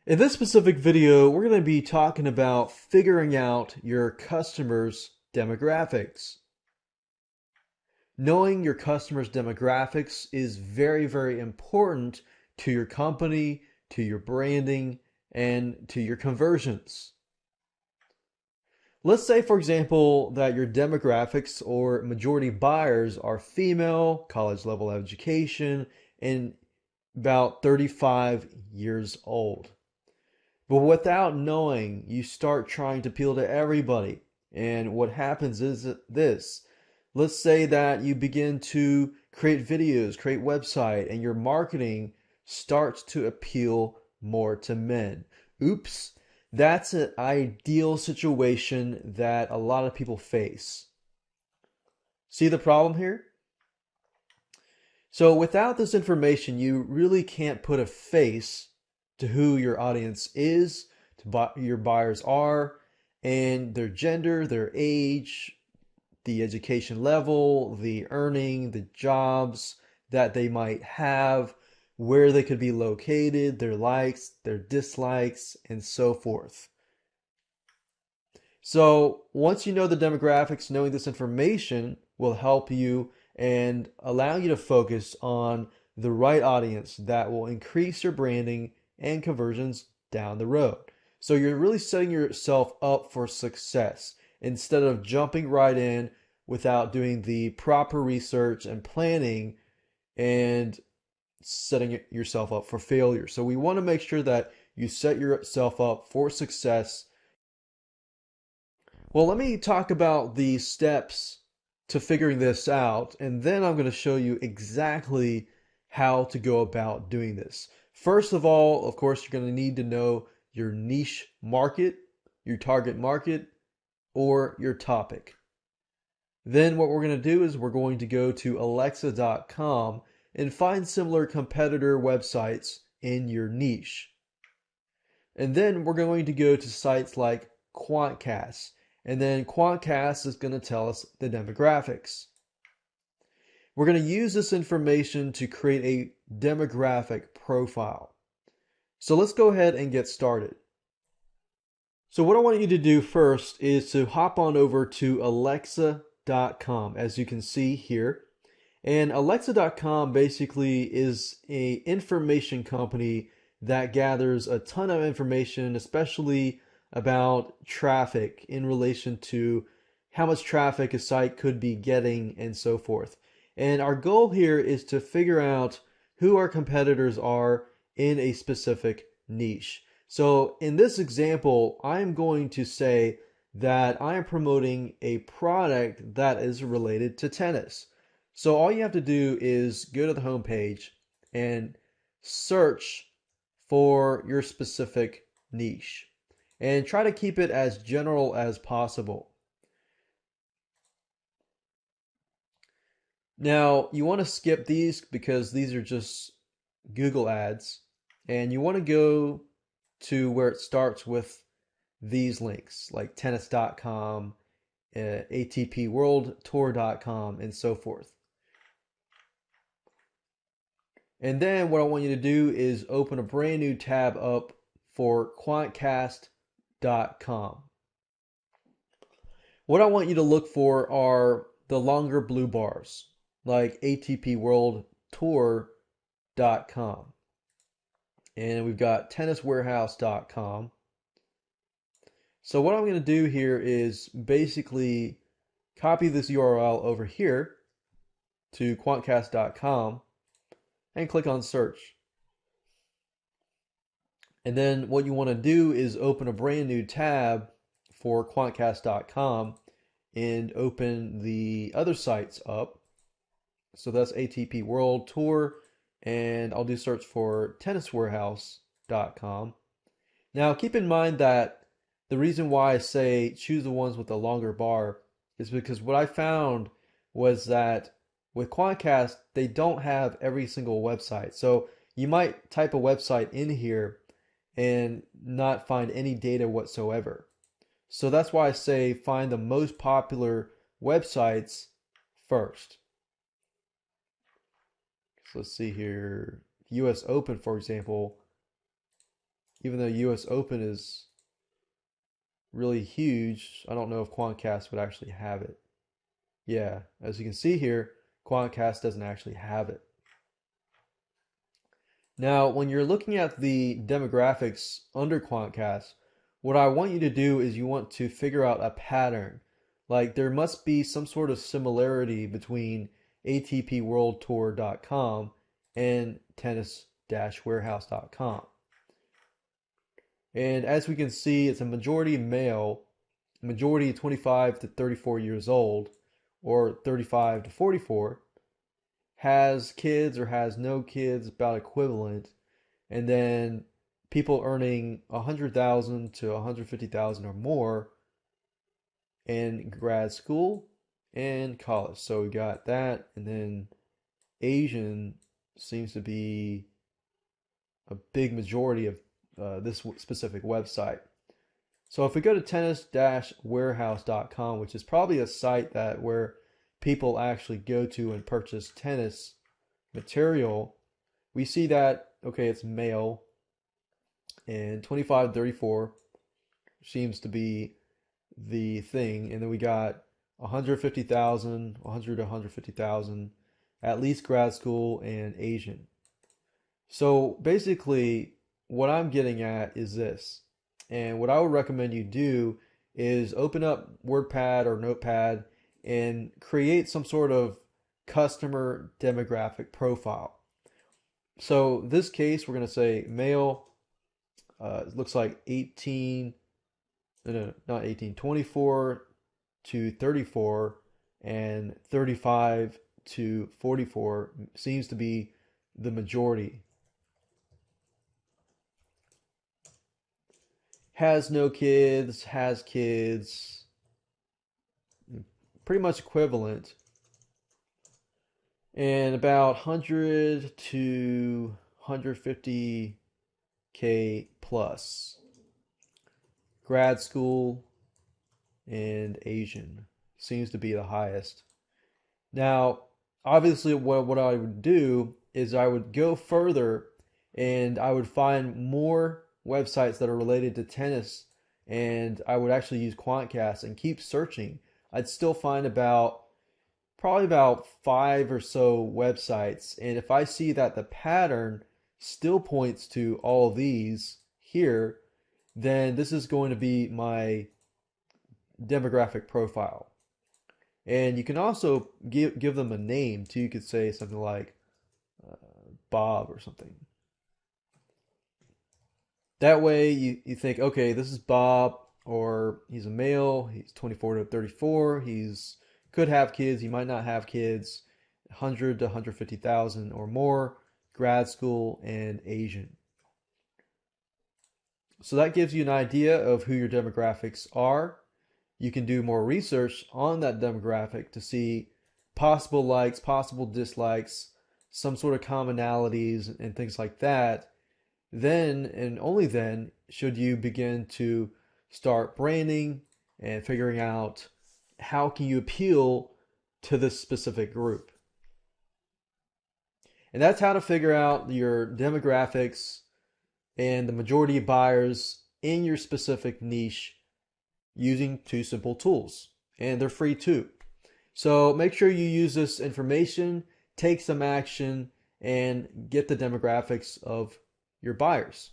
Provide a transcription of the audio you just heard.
In this specific video, we're going to be talking about figuring out your customers' demographics. Knowing your customers' demographics is very, very important to your company, to your branding, and to your conversions. Let's say, for example, that your demographics or majority buyers are female, college level education, and about 35 years old. But without knowing, you start trying to appeal to everybody. And what happens is this. Let's say that you begin to create videos, create website, and your marketing starts to appeal more to men. Oops, that's an ideal situation that a lot of people face. See the problem here? So without this information, you really can't put a face to who your audience is, to your buyers are, and their gender, their age, the education level, the earning, the jobs that they might have, where they could be located, their likes, their dislikes, and so forth. So once you know the demographics, knowing this information will help you and allow you to focus on the right audience that will increase your branding and conversions down the road. So you're really setting yourself up for success instead of jumping right in without doing the proper research and planning and setting yourself up for failure. So we want to make sure that you set yourself up for success. Well, let me talk about the steps to figuring this out, and then I'm going to show you exactly how to go about doing this. First of all, of course, you're going to need to know your niche market, your target market, or your topic. Then what we're going to do is we're going to go to alexa.com and find similar competitor websites in your niche. And then we're going to go to sites like Quantcast. And then Quantcast is going to tell us the demographics. We're going to use this information to create a demographic profile. So let's go ahead and get started. So what I want you to do first is to hop on over to alexa.com, as you can see here. And alexa.com basically is a information company that gathers a ton of information, especially about traffic in relation to how much traffic a site could be getting and so forth. And our goal here is to figure out who our competitors are in a specific niche. So in this example, I'm going to say that I am promoting a product that is related to tennis. So all you have to do is go to the home page and search for your specific niche and try to keep it as general as possible. Now, you want to skip these because these are just Google ads, and you want to go to where it starts with these links like tennis.com, atpworldtour.com, and so forth. And then what I want you to do is open a brand new tab up for quantcast.com. What I want you to look for are the longer blue bars, like atpworldtour.com. And we've got tenniswarehouse.com. So what I'm going to do here is basically copy this URL over here to quantcast.com and click on search. And then what you want to do is open a brand new tab for quantcast.com and open the other sites up. So that's ATP World Tour, and I'll do search for tenniswarehouse.com. Now keep in mind that the reason why I say choose the ones with the longer bar is because what I found was that with Quantcast, they don't have every single website. So you might type a website in here and not find any data whatsoever. So that's why I say find the most popular websites first. So let's see here. US Open, for example, even though US Open is really huge, I don't know if Quantcast would actually have it. Yeah, as you can see here, Quantcast doesn't actually have it. Now, when you're looking at the demographics under Quantcast, what I want you to do is you want to figure out a pattern. Like there must be some sort of similarity between ATPWorldTour.com and tennis-warehouse.com. And as we can see, it's a majority male, majority 25 to 34 years old, or 35 to 44, has kids or has no kids, about equivalent, and then people earning 100,000 to 150,000 or more in grad school and college. So we got that, and then Asian seems to be a big majority of this specific website. So if we go to tennis-warehouse.com, which is probably a site that where people actually go to and purchase tennis material, we see that, okay, it's male and 25 to 34 seems to be the thing. And then we got 150,000, 100 to 150,000, at least grad school and Asian. So basically, what I'm getting at is this. And what I would recommend you do is open up WordPad or Notepad and create some sort of customer demographic profile. So this case, we're going to say male, it looks like 18, no, not 18, 24 to 34 and 35 to 44 seems to be the majority. Has no kids, has kids, pretty much equivalent. And about 100 to 150K plus. Grad school and Asian seems to be the highest. Now, obviously, what I would do is I would go further and I would find more websites that are related to tennis, and I would actually use Quantcast and keep searching. I'd still find probably about 5 or so websites, and if I see that the pattern still points to all these here, then this is going to be my demographic profile. And you can also give them a name too. You could say something like Bob or something. That way you think, okay, this is Bob, or he's a male, he's 24 to 34, he's could have kids, he might not have kids, 100 to 150,000 or more, grad school and Asian. So that gives you an idea of who your demographics are. You can do more research on that demographic to see possible likes, possible dislikes, some sort of commonalities and things like that. Then and only then should you begin to start branding and figuring out how can you appeal to this specific group. And that's how to figure out your demographics and the majority of buyers in your specific niche using 2 simple tools. And they're free too. So make sure you use this information, take some action, and get the demographics of your buyers.